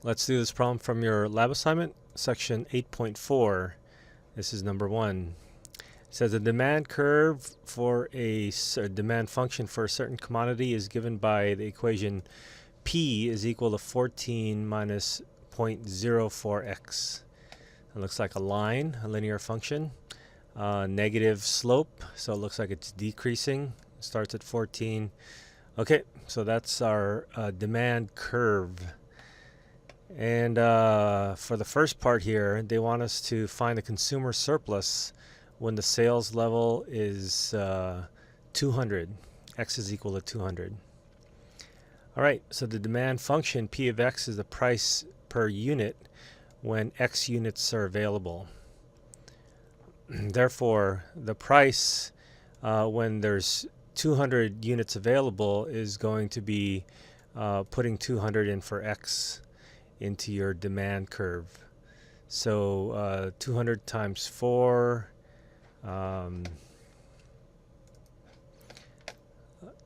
Let's do this problem from your lab assignment, section 8.4. This is number 1. It says a demand curve for a demand function for a certain commodity is given by the equation P is equal to 14 minus 0.04x. It looks like a line, a linear function. Negative slope, so it looks like it's decreasing. It starts at 14. Okay, so that's our demand curve. And for the first part here, they want us to find the consumer surplus when the sales level is 200. X is equal to 200. All right, so the demand function P of X is the price per unit when X units are available. Therefore, the price when there's 200 units available is going to be putting 200 in for X into your demand curve. So 200 times 4,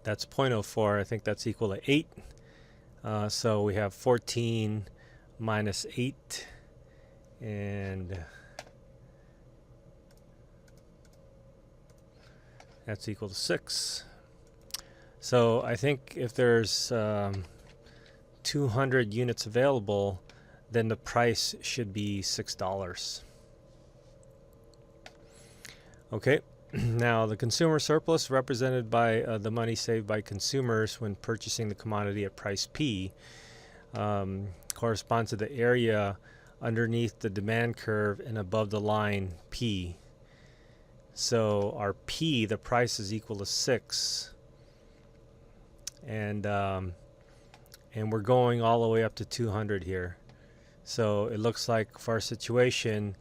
that's 0.04. I think that's equal to 8. So we have 14 minus 8, and that's equal to 6. So I think if there's 200 units available, then the price should be $6. Okay, now the consumer surplus represented by the money saved by consumers when purchasing the commodity at price P corresponds to the area underneath the demand curve and above the line P. So our P, the price, is equal to 6. And we're going all the way up to 200 here. So it looks like for our situation,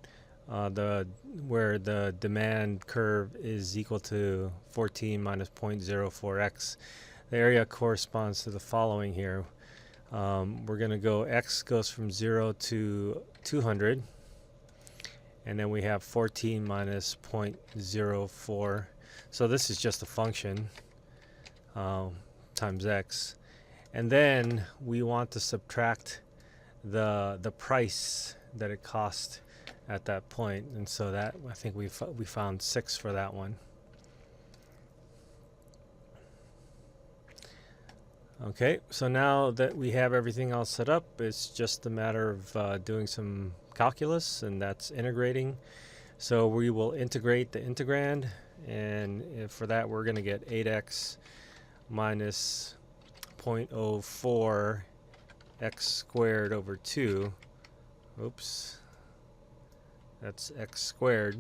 where the demand curve is equal to 14 minus 0.04x, the area corresponds to the following here. We're going to go, X goes from 0 to 200, and then we have 14 minus 0.04. So this is just a function times X. And then we want to subtract the price that it cost at that point, and so that I think we found 6 for that one. Okay, so now that we have everything all set up, it's just a matter of doing some calculus, and that's integrating. So we will integrate the integrand, and for that we're going to get 8x minus 0.04 x squared over 2. Oops. That's x squared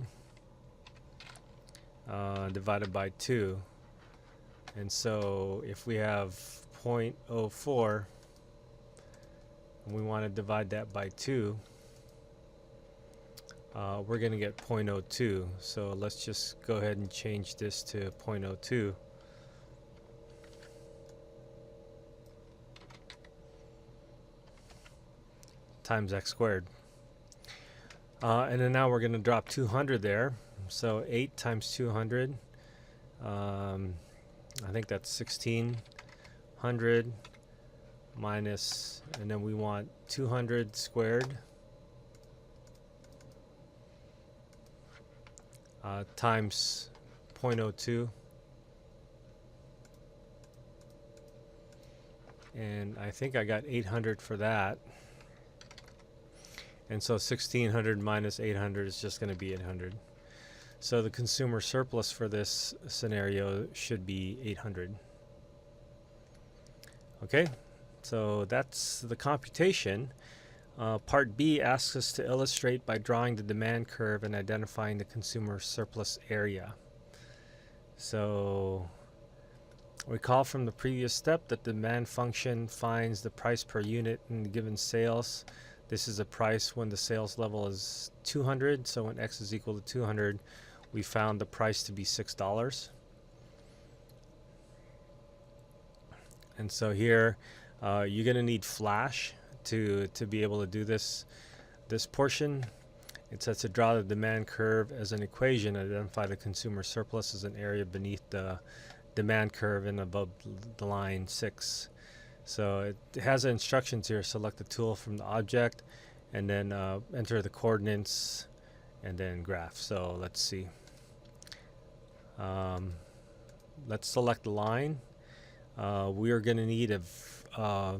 divided by 2. And so if we have 0.04 and we want to divide that by 2, we're going to get 0.02. So let's just go ahead and change this to 0.02. Times x squared. And then now we're going to drop 200 there. So 8 times 200, I think that's 1600 minus, and then we want 200 squared times 0.02. And I think I got 800 for that. And so 1600 minus 800 is just going to be 800. So the consumer surplus for this scenario should be 800. Okay, so that's the computation. Part B asks us to illustrate by drawing the demand curve and identifying the consumer surplus area. So recall from the previous step that the demand function finds the price per unit in the given sales. This is a price when the sales level is 200, so when X is equal to 200, we found the price to be $6. And so here, you're going to need Flash to be able to do this portion. It says to draw the demand curve as an equation, identify the consumer surplus as an area beneath the demand curve and above the line 6. So it has instructions here. Select the tool from the object and then enter the coordinates and then graph. So let's see. Let's select the line. We are going to need a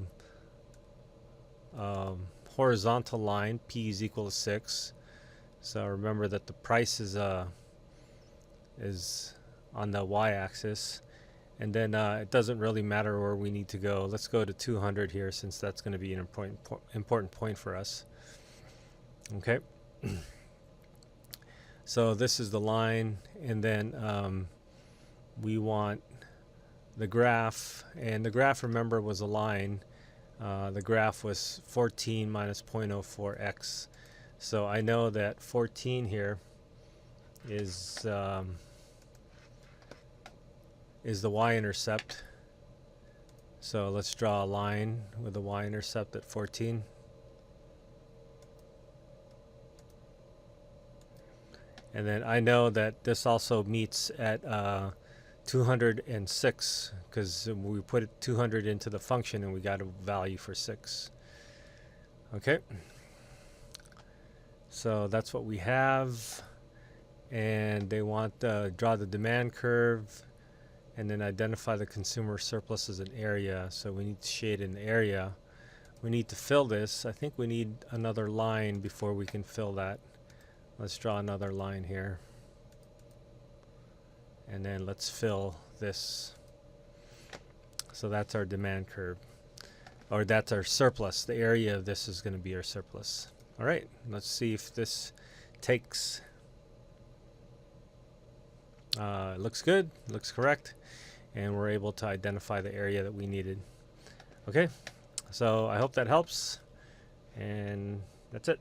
horizontal line. P is equal to 6. So remember that the price is on the y-axis, and then it doesn't really matter where we need to go. Let's go to 200 here, since that's going to be an important point for us. Okay. So this is the line, and then we want the graph, and the graph, remember, was a line. The graph was 14 minus 0.04x. So I know that 14 here is the y-intercept. So let's draw a line with the y-intercept at 14. And then I know that this also meets at 206, because we put 200 into the function and we got a value for 6. Okay. So that's what we have. And they want draw the demand curve and then identify the consumer surplus as an area. So we need to shade an area. We need to fill this. I think we need another line before we can fill that. Let's draw another line here. And then let's fill this. So that's our demand curve. Or that's our surplus. The area of this is going to be our surplus. All right, let's see if this takes. Looks good, looks correct. And we're able to identify the area that we needed. Okay, so I hope that helps. And that's it.